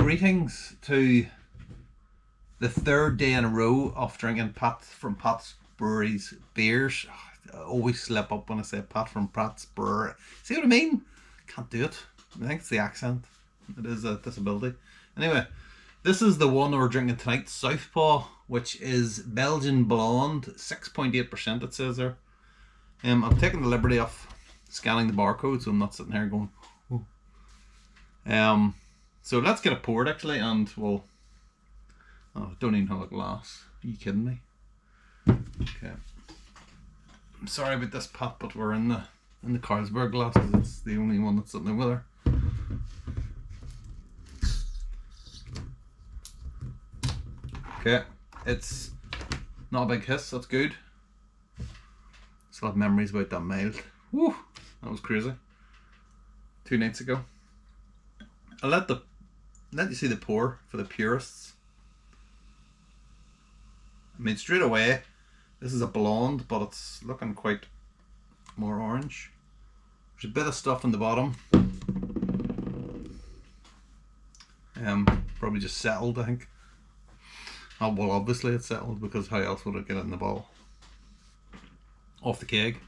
greetings to the third day in a row of drinking Pat from Pat's Brewery's beers. I always slip up when I say Pat from Pat's Brewery. See what I mean? Can't do it. I think it's the accent. It is a disability. Anyway, this is the one we're drinking tonight, Southpaw, which is Belgian Blonde, 6.8% it says there. I've taken the liberty of scanning the barcode, so I'm not sitting here going, oh. So let's get it poured actually, and we'll. Oh, don't even have a glass. Are you kidding me? Okay. I'm sorry about this, Pat, but we're in the Carlsberg glasses. It's the only one that's sitting with her. Okay, it's not a big hiss. That's good. Still have memories about that mild. Woo, that was crazy. 2 nights ago. I'll let you see the pour for the purists. I mean, straight away, this is a blonde, but it's looking quite more orange. There's a bit of stuff in the bottom. Probably just settled, I think. Oh, well, obviously it's settled, because how else would it get in the bottle? Off the keg.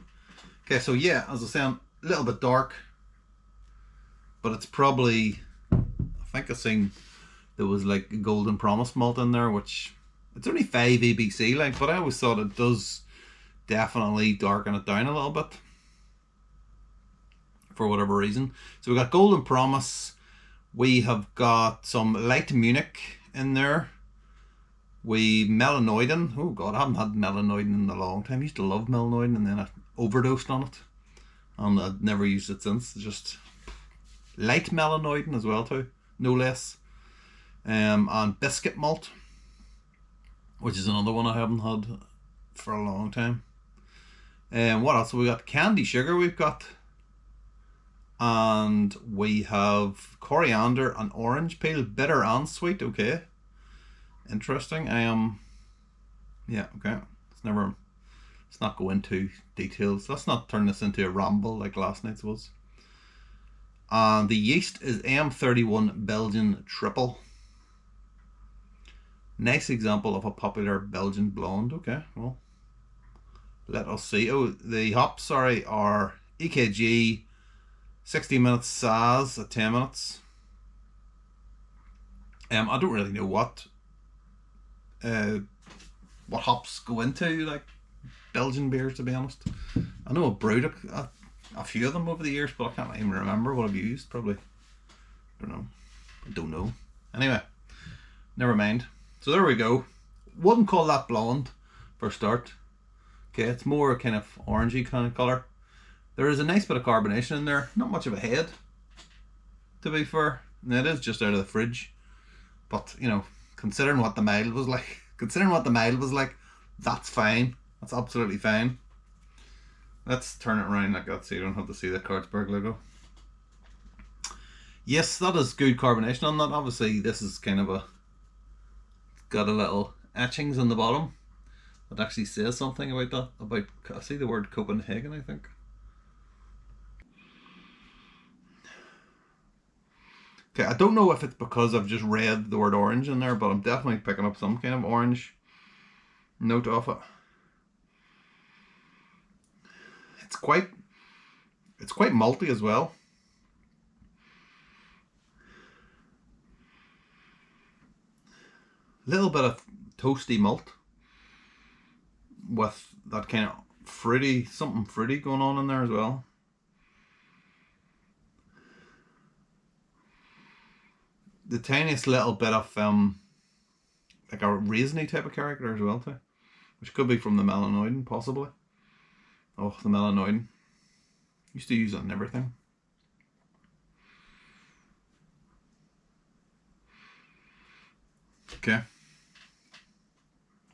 Okay, so yeah, as I say, a little bit dark, but it's probably, I think I seen there was like a Golden Promise malt in there, which it's only 5 ABC, like, but I always thought it does definitely darken it down a little bit for whatever reason. So we got Golden Promise, we have got some Light Munich in there, we Melanoidin. Oh god, I haven't had Melanoidin in a long time. I used to love Melanoidin and then I overdosed on it and I've never used it since. It's just light Melanoidin as well too, no less. And Biscuit Malt, which is another one I haven't had for a long time. What else? We got Candy Sugar we've got. And we have coriander and orange peel, bitter and sweet. Okay. Interesting. Yeah, okay. Let's not go into details. Let's not turn this into a ramble like last night's was. And the yeast is M31 Belgian Triple. Nice example of a popular Belgian blonde. Okay, well, let us see. Oh, the hops, sorry, are EKG, 60 minutes Saz at 10 minutes. I don't really know what hops go into like Belgian beers, to be honest. I know I've brewed a few of them over the years, but I can't even remember what I've used. Probably, I don't know. Anyway, never mind. So there we go. Wouldn't call that blonde for a start. Okay, it's more kind of orangey kind of colour. There is a nice bit of carbonation in there. Not much of a head, to be fair. And it is just out of the fridge. But, you know, considering what the mild was like, that's fine. That's absolutely fine. Let's turn it around like that so you don't have to see the Carlsberg logo. Yes, that is good carbonation on that. Obviously, this is kind of got a little etchings on the bottom that actually says something about that. I see the word Copenhagen, I think. Okay, I don't know if it's because I've just read the word orange in there, but I'm definitely picking up some kind of orange note off it. It's quite malty as well. Little bit of toasty malt with that kind of fruity, something fruity going on in there as well. The tiniest little bit of like a raisiny type of character as well too, which could be from the Melanoidin possibly. Oh, the Melanoidin. Used to use it in everything. Okay.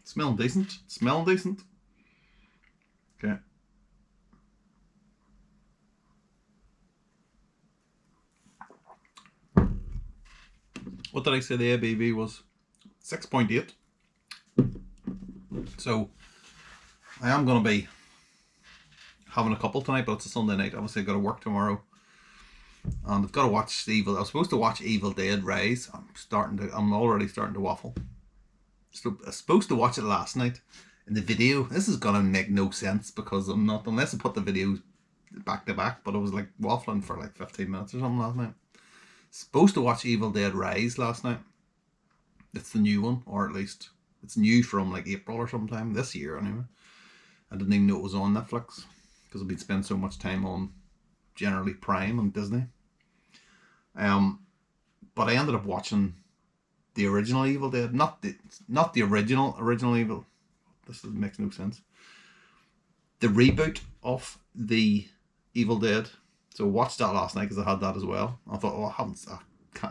Smelling decent. Okay. What did I say the ABV was? 6.8. So I am going to be having a couple tonight, but it's a Sunday night. Obviously I've got to work tomorrow. and I've got to watch Evil. I was supposed to watch Evil Dead Rise. I'm already starting to waffle. So I was supposed to watch it last night. In the video, this is gonna make no sense because I'm not, unless I put the videos back to back. But I was like waffling for like 15 minutes or something last night. Supposed to watch Evil Dead Rise last night. It's the new one, or at least it's new from like April or sometime this year anyway. I didn't even know it was on Netflix because I've been spending so much time on generally Prime and Disney. But I ended up watching the original Evil Dead, not the original Evil. Makes no sense. The reboot of the Evil Dead. So I watched that last night because I had that as well. I thought, oh,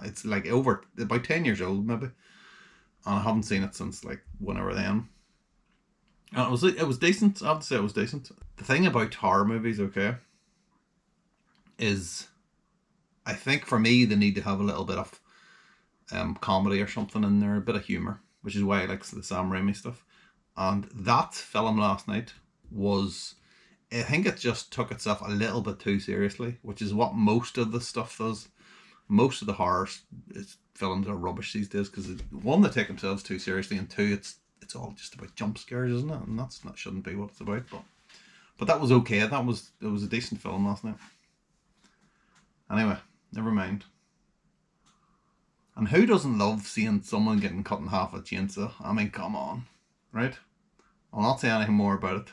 it's like about 10 years old maybe, and I haven't seen it since like whenever then. And it was decent. I have to say it was decent. The thing about horror movies, okay, is I think for me they need to have a little bit of comedy or something in there, a bit of humour, which is why I like the Sam Raimi stuff. And that film last night was, I think it just took itself a little bit too seriously, which is what most of the stuff does. Most of the horror films are rubbish these days because one, they take themselves too seriously, and two, it's all just about jump scares, isn't it? And that shouldn't be what it's about. But that was okay. It was a decent film last night. Anyway, never mind. And who doesn't love seeing someone getting cut in half with a chainsaw? I mean, come on, right? I'll not say anything more about it.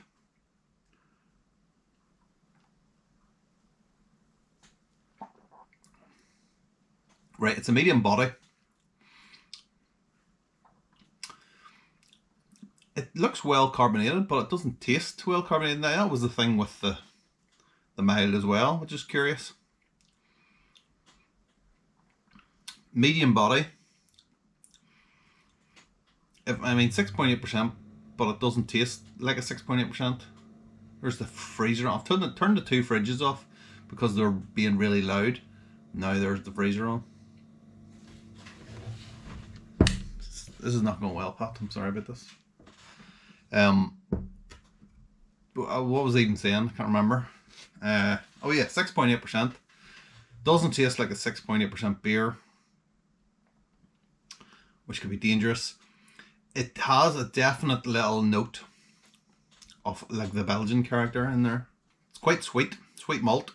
Right, it's a medium body. It looks well carbonated, but it doesn't taste well carbonated. Now, that was the thing with the mild as well, which is curious. Medium body. 6.8%, but it doesn't taste like a 6.8%. There's the freezer off. Turned the two fridges off because they're being really loud. Now there's the freezer on. This is not going well, Pat. I'm sorry about this. What was I even saying? I can't remember. Oh yeah, 6.8%. Doesn't taste like a 6.8% beer, which could be dangerous. It has a definite little note of like the Belgian character in there. It's quite sweet malt,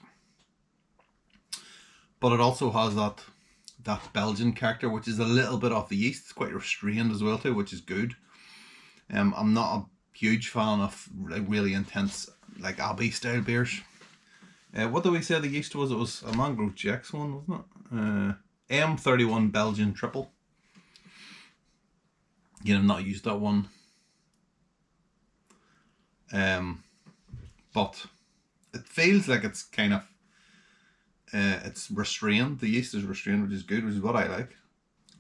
but it also has that Belgian character, which is a little bit off the yeast. It's quite restrained as well too, which is good. I'm not a huge fan of like really intense like Abbey style beers. What did we say the yeast was? It was a Mangrove GX one, wasn't it? M31 Belgian triple. I've not used that one. But it feels like it's kind of it's restrained. The yeast is restrained, which is good, which is what I like.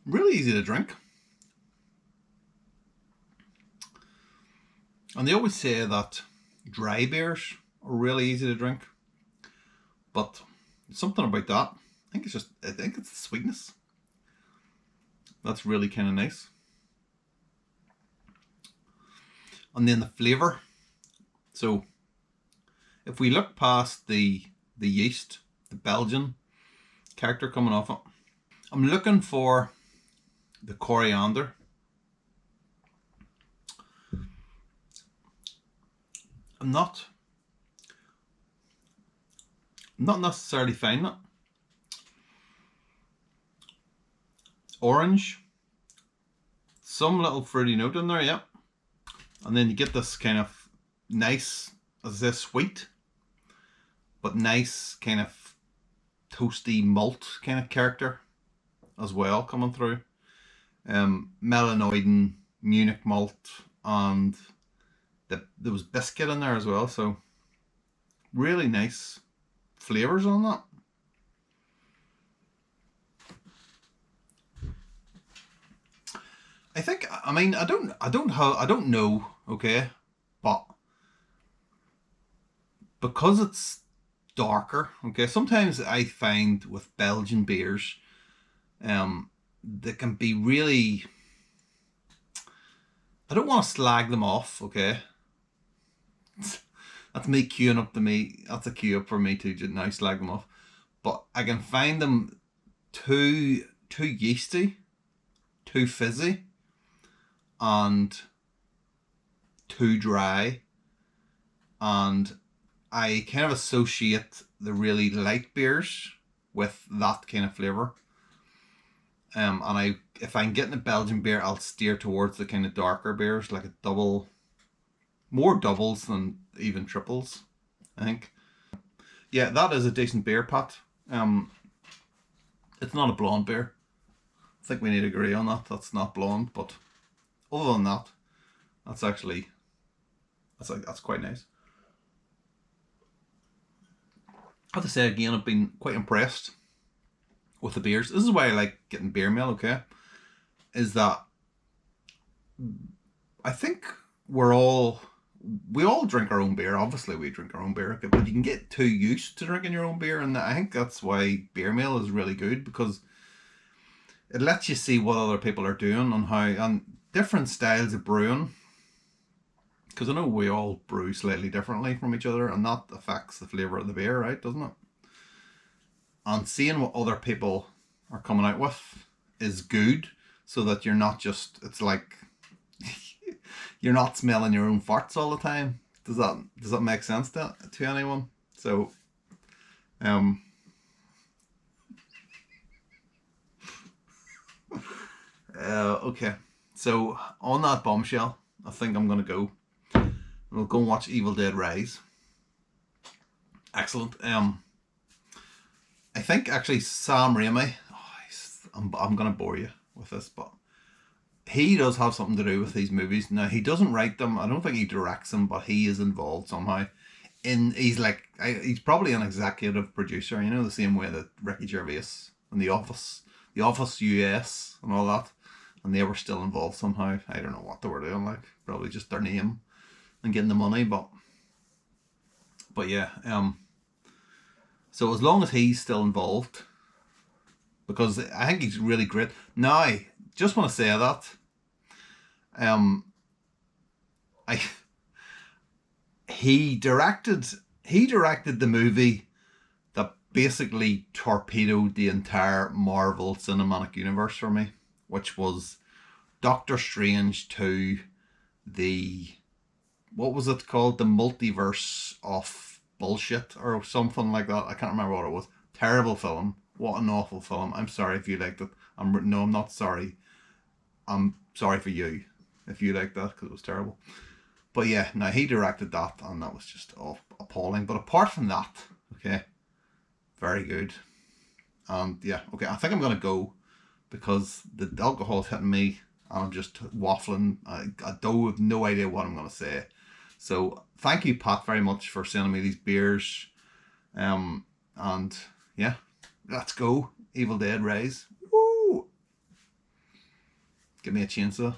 Really easy to drink. And they always say that dry beers are really easy to drink, but something about that. I think it's the sweetness. That's really kind of nice. And then the flavour. So if we look past the yeast, the Belgian character coming off it, I'm looking for the coriander. I'm not necessarily finding it. Orange, some little fruity note in there, yeah. And then you get this kind of nice, as I say, sweet, but nice kind of toasty malt kind of character as well coming through. Melanoidin, Munich malt, and there was biscuit in there as well, so really nice flavours on that. I think, I mean, I don't know, okay, but because it's darker, okay, sometimes I find with Belgian beers, they can be really, I don't want to slag them off, okay. That's me queuing up to me. That's a queue up for me to now slag them off. but I can find them too yeasty, too fizzy, and too dry, and I kind of associate the really light beers with that kind of flavour. And if I'm getting a Belgian beer, I'll steer towards the kind of darker beers, like a double, more doubles than even triples, I think. Yeah, that is a decent beer, Pat. It's not a blonde beer. I think we need to agree on that. That's not blonde, but other than that, that's actually that's quite nice. I have to say again, I've been quite impressed with the beers. This is why I like getting beer mail. Okay, is that I think we all drink our own beer. Obviously, we drink our own beer, but you can get too used to drinking your own beer, and I think that's why beer mail is really good, because it lets you see what other people are doing and different styles of brewing. Because I know we all brew slightly differently from each other, and that affects the flavour of the beer, right? Doesn't it? And seeing what other people are coming out with is good, so that you're not just, it's like you're not smelling your own farts all the time. Does that make sense to anyone? So, okay. So on that bombshell, I think I'm gonna go. We'll go and watch Evil Dead Rise. Excellent. I think actually Sam Raimi. I'm gonna bore you with this, but he does have something to do with these movies. Now, he doesn't write them. I don't think he directs them, but he is involved somehow. He's probably an executive producer. You know, the same way that Ricky Gervais and The Office US and all that, and they were still involved somehow. I don't know what they were doing. Like, probably just their name and getting the money, but yeah. So as long as he's still involved, because I think he's really great. Now, just want to say that he directed the movie that basically torpedoed the entire Marvel Cinematic Universe for me, which was Doctor Strange 2, what was it called? The Multiverse of Bullshit or something like that. I can't remember what it was. Terrible film. What an awful film. I'm sorry if you liked it. I'm not sorry. I'm sorry for you if you liked that, because it was terrible. But yeah, now he directed that, and that was just appalling. But apart from that, okay, very good. And yeah, okay, I think I'm gonna go, because the alcohol's hitting me and I'm just waffling. I don't have no idea what I'm gonna say. So thank you, Pat, very much for sending me these beers. And yeah, let's go. Evil Dead Rise. Woo! Give me a chainsaw.